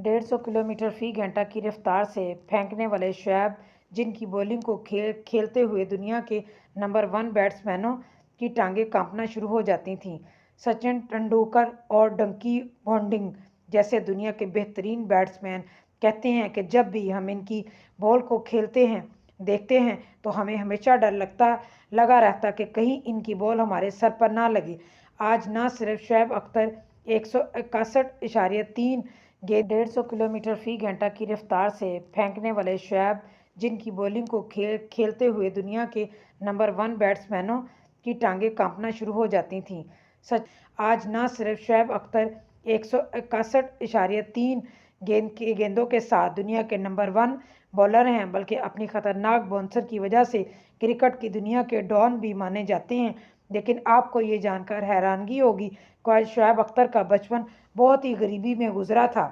150 kilometre फी घंटा की रफ्तार से फेंकने वाले शोएब, जिनकी बॉलिंग को खेलते हुए दुनिया के नंबर 1 बैट्समैनों की टांगें कांपना शुरू हो जाती थीं। सचिन तेंदुलकर और डंकी बॉन्डिंग जैसे दुनिया के बेहतरीन बैट्समैन कहते हैं कि जब भी हम इनकी बॉल को देखते हैं तो हमें हमेशा डर लगा रहता कि कहीं इनकी बॉल हमारे सर पर ना लगे। आज ना सिर्फ शोएब अख्तर 161.3 गेंद 150 किलोमीटर फी घंटा की रफ्तार से फेंकने वाले शोएब, जिनकी बॉलिंग को खेलते हुए दुनिया के नंबर 1 बैट्समैनों की टांगें कांपना शुरू हो जाती थीं। आज ना सिर्फ शोएब अख्तर 161.3 गेंदों के साथ दुनिया के नंबर 1 बॉलर हैं, बल्कि अपनी खतरनाक बाउंसर की वजह से क्रिकेट की दुनिया के डॉन भी माने जाते हैं। लेकिन आपको ये जानकर हैरानगी होगी कि शोएब अख्तर का बचपन बहुत ही गरीबी में गुजरा था।